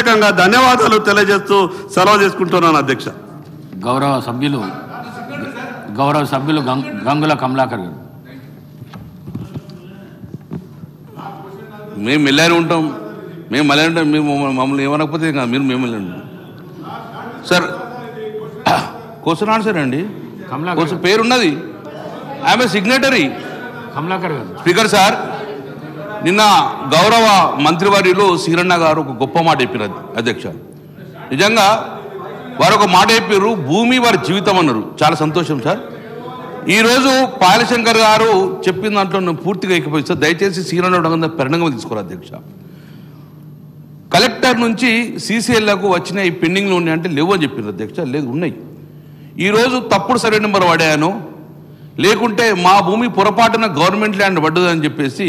ప్రత్యేకంగా ధన్యవాదాలు తెలియజేస్తూ సెలవు తీసుకుంటున్నాను అధ్యక్ష. గౌరవ సభ్యులు గంగుల కమలాకర్ గారు. మేము వెళ్ళారు ఉంటాం, మేము మళ్ళీ ఉంటాం, మేము మమ్మల్ని ఏమనకపోతే మీరు మేము వెళ్ళండి సార్. క్వశ్చన్ ఆన్సర్ అండి, క్వశ్చన్ పేరున్నది, ఆమె సిగ్నేటరీ కమలాకర్ గారు. స్పీకర్ సార్, నిన్న గౌరవ మంత్రివర్యులు సీరన్న గారు ఒక గొప్ప మాట చెప్పారు అధ్యక్ష. నిజంగా వారు ఒక మాట చెప్పారు, భూమి వారి జీవితం అన్నారు. చాలా సంతోషం సార్. ఈరోజు పాయలశంకర్ గారు చెప్పిన దాంట్లో నేను పూర్తిగా ఎక్కిపోయి సార్, దయచేసి సీరన్న పరిణామం తీసుకోరు అధ్యక్ష. కలెక్టర్ నుంచి సీసీఎల్లకు వచ్చిన ఈ పెండింగ్లు ఉన్నాయి అంటే లేవు అని చెప్పారు అధ్యక్ష. లేదు, ఉన్నాయి. ఈరోజు తప్పుడు సర్వే నెంబర్ వాడాను, లేకుంటే మా భూమి పొరపాటున గవర్నమెంట్ ల్యాండ్ పడ్డదని చెప్పేసి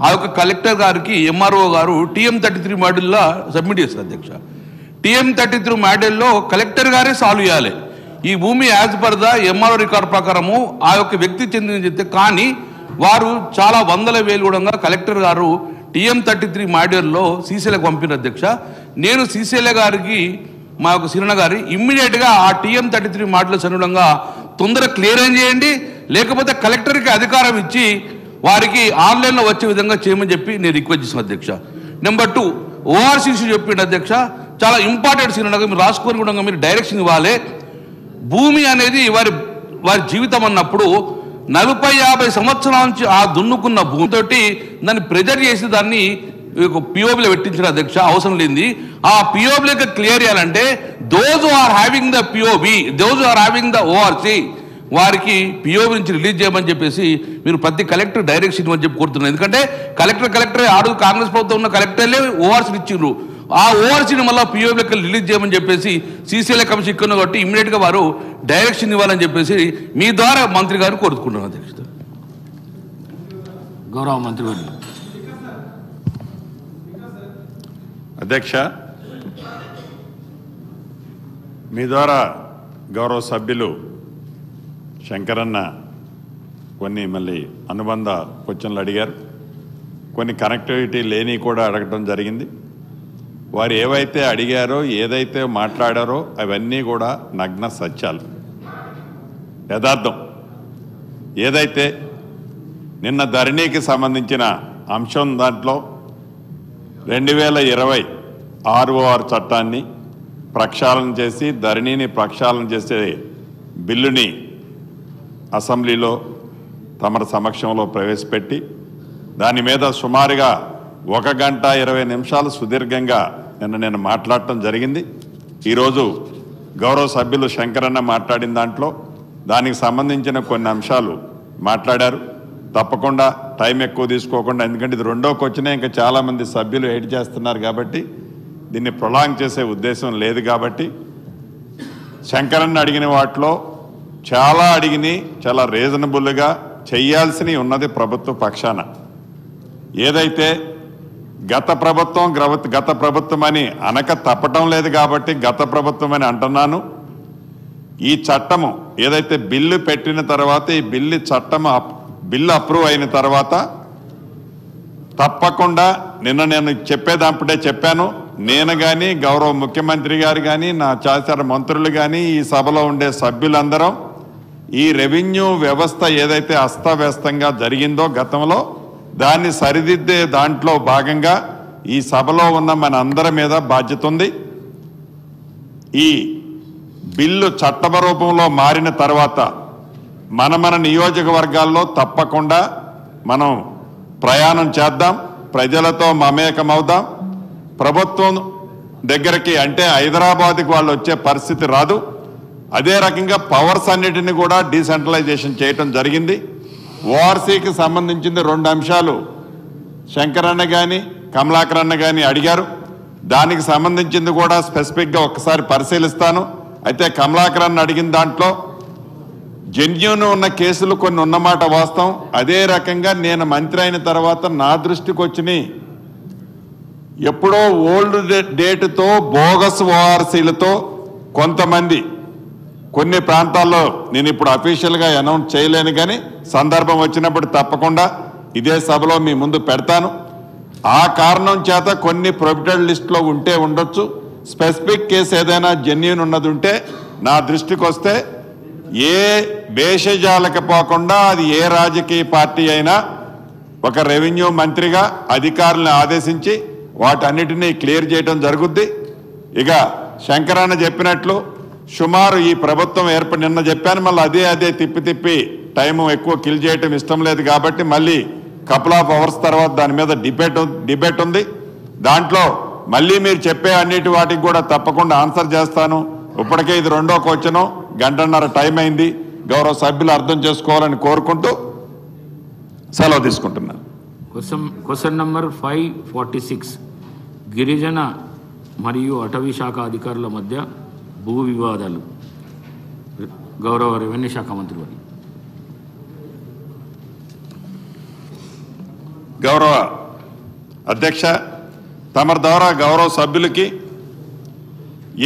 ఆ యొక్క కలెక్టర్ గారికి ఎంఆర్ఓ గారు TM33 మాడ్యూల్లో సబ్మిట్ చేశారు అధ్యక్ష. TM33 మాడ్యూల్లో కలెక్టర్ గారే సాల్వ్ చేయాలి. ఈ భూమి as per the MRO record ప్రకారము ఆ యొక్క వ్యక్తి చెందిన చెప్తే, కానీ వారు చాలా వందల వేలు కూడా కలెక్టర్ గారు TM33 మాడ్యూల్లో సీసీఎల్కి పంపిన అధ్యక్ష. నేను సీసీఎల్ గారికి మా యొక్క సిరణ గారి ఇమ్మీడియట్గా ఆ TM33 మాడ్యూల్స్ అనుగుణంగా తొందరగా క్లియర్ చేయండి, లేకపోతే కలెక్టర్కి అధికారం ఇచ్చి వారికి ఆన్లైన్లో వచ్చే విధంగా చేయమని చెప్పి నేను రిక్వెస్ట్ చేసిన అధ్యక్ష. నెంబర్ 2, ORC ఇష్యూ చెప్పిండు అధ్యక్ష. చాలా ఇంపార్టెంట్ సిరణ, మీరు రాసుకొని కూడా మీరు డైరెక్షన్ ఇవ్వాలి. భూమి అనేది వారి జీవితం అన్నప్పుడు 40-50 సంవత్సరాల నుంచి ఆ దున్నుకున్న భూమితోటి దాన్ని ప్రెజర్ చేసి దాన్ని పిఓబిలో పెట్టించిన అధ్యక్ష. అవసరం లేనిది ఆ పిఓబిలోకి క్లియర్ చేయాలంటే those are having the POB, those are having the ORC, వారికి పిఓబి నుంచి రిలీజ్ చేయమని చెప్పేసి మీరు ప్రతి కలెక్టర్ డైరెక్షన్ ఇవ్వని చెప్పి కోరుతున్నారు. ఎందుకంటే కలెక్టరే ఆడు కాంగ్రెస్ ప్రభుత్వం ఉన్న కలెక్టర్లే ORCని ఇచ్చిండ్రు. ఆ ORCని మళ్ళీ పిఓబిలోకి రిలీజ్ చేయమని చెప్పేసి సీసీఎల్ కమిషన్ ఇక్కడ కాబట్టి ఇమ్మీడియట్గా వారు డైరెక్షన్ ఇవ్వాలని చెప్పేసి మీ ద్వారా మంత్రి గారు కోరుకుంటున్నాను అధ్యక్ష. గౌరవ మంత్రివర్యులు. అధ్యక్ష, మీ ద్వారా గౌరవ సభ్యులు శంకరన్న కొన్ని మళ్ళీ అనుబంధ క్వశ్చన్లు అడిగారు, కొన్ని కనెక్టివిటీ లేని కూడా అడగడం జరిగింది. వారు ఏవైతే అడిగారో, ఏదైతే మాట్లాడారో అవన్నీ కూడా నగ్న సత్యాలు, యథార్థం. ఏదైతే నిన్న ధరణికి సంబంధించిన అంశం దాంట్లో 2020 ROR చట్టాన్ని ప్రక్షాళన చేసి ధరణిని ప్రక్షాళన చేసే బిల్లుని అసెంబ్లీలో తమ సమక్షంలో ప్రవేశపెట్టి దాని మీద సుమారుగా 1 గంట 20 నిమిషాలు సుదీర్ఘంగా నేను మాట్లాడటం జరిగింది. ఈరోజు గౌరవ సభ్యులు శంకరన్న మాట్లాడిన దాంట్లో దానికి సంబంధించిన కొన్ని అంశాలు మాట్లాడారు. తప్పకుండా టైం ఎక్కువ తీసుకోకుండా, ఎందుకంటే ఇది రెండో క్వశ్చనే, ఇంకా చాలామంది సభ్యులు ఎయిట్ చేస్తున్నారు కాబట్టి దీన్ని ప్రొలాంగ్ చేసే ఉద్దేశం లేదు. కాబట్టి శంకరన్న అడిగిన వాటిలో చాలా అడిగిని చాలా రీజనబుల్గా చేయాల్సినవి ఉన్నది ప్రభుత్వ పక్షాన. ఏదైతే గత ప్రభుత్వం అని అనక తప్పటం లేదు కాబట్టి గత ప్రభుత్వం అని అంటున్నాను. ఈ చట్టము ఏదైతే బిల్లు పెట్టిన తర్వాత ఈ బిల్లు అప్రూవ్ అయిన తర్వాత తప్పకుండా నేను చెప్పేదాంపడే చెప్పాను. నేను కానీ గౌరవ ముఖ్యమంత్రి గారు కానీ నా సహచర మంత్రులు కానీ ఈ సభలో ఉండే సభ్యులందరం ఈ రెవెన్యూ వ్యవస్థ ఏదైతే అస్తవ్యస్తంగా జరిగిందో గతంలో దాన్ని సరిదిద్దే దాంట్లో భాగంగా ఈ సభలో ఉన్న మన అందరి మీద బాధ్యత ఉంది. ఈ బిల్లు చట్టం రూపంలో మారిన తర్వాత మన నియోజకవర్గాల్లో తప్పకుండా మనం ప్రయాణం చేద్దాం, ప్రజలతో మమేకమవుదాం. ప్రభుత్వం దగ్గరికి అంటే హైదరాబాద్కి వాళ్ళు వచ్చే పరిస్థితి రాదు. అదే రకంగా పవర్స్ అన్నిటిని కూడా డీసెంట్రలైజేషన్ చేయటం జరిగింది. ఓఆర్సీకి సంబంధించింది 2 అంశాలు శంకరన్న కానీ కమలాకరన్న కానీ అడిగారు. దానికి సంబంధించింది కూడా స్పెసిఫిక్గా ఒక్కసారి పరిశీలిస్తాను. అయితే కమలాకరన్న అడిగిన దాంట్లో జెన్యూన్ ఉన్న కేసులు కొన్ని ఉన్నమాట వాస్తవం. అదే రకంగా నేను మంత్రి అయిన తర్వాత నా దృష్టికి వచ్చినాయి ఎప్పుడో ఓల్డ్ డేట్తో బోగస్ ఓఆర్సీలతో కొంతమంది కొన్ని ప్రాంతాల్లో నేను ఇప్పుడు అఫీషియల్గా అనౌన్స్ చేయలేను, కానీ సందర్భం వచ్చినప్పుడు తప్పకుండా ఇదే సభలో మీ ముందు పెడతాను. ఆ కారణం చేత కొన్ని ప్రొహిబిటెడ్ లిస్టులో ఉంటే ఉండొచ్చు. స్పెసిఫిక్ కేసు ఏదైనా జెన్యూన్ ఉన్నది ఉంటే నా దృష్టికి వస్తే ఏ భేషజాలకు పోకుండా అది ఏ రాజకీయ పార్టీ అయినా ఒక రెవెన్యూ మంత్రిగా అధికారులను ఆదేశించి వాటన్నిటినీ క్లియర్ చేయడం జరుగుద్ది. ఇక శంకరన్న చెప్పినట్లు సుమారు ఈ ప్రభుత్వం నిన్న చెప్పాను, మళ్ళీ అదే తిప్పి టైము ఎక్కువ కిల్ చేయటం ఇష్టం లేదు కాబట్టి మళ్ళీ కపుల్ ఆఫ్ అవర్స్ తర్వాత దాని మీద డిబేట్ ఉంది. దాంట్లో మళ్ళీ మీరు చెప్పే అన్నిటి వాటికి కూడా తప్పకుండా ఆన్సర్ చేస్తాను. ఇప్పటికే ఇది రెండో క్వశ్చను, గంటన్నర టైం అయింది. గౌరవ సభ్యులు అర్థం చేసుకోవాలని కోరుకుంటూ సెలవు తీసుకుంటున్నాను. క్వశ్చన్ నంబర్ 546 గిరిజన మరియు అటవీ శాఖ అధికారుల మధ్య భూ వివాదాలు. గౌరవ రెవెన్యూ శాఖ మంత్రి వారు. గౌరవ అధ్యక్ష, తమ ద్వారా గౌరవ సభ్యులకి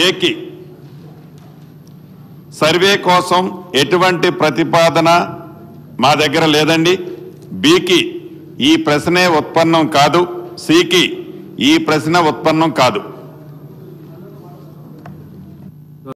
ఏకి సర్వే కోసం ఎటువంటి ప్రతిపాదన మా దగ్గర లేదండి. బికి ఈ ప్రశ్నే ఉత్పన్నం కాదు, సికి ఈ ప్రశ్న ఉత్పన్నం కాదు.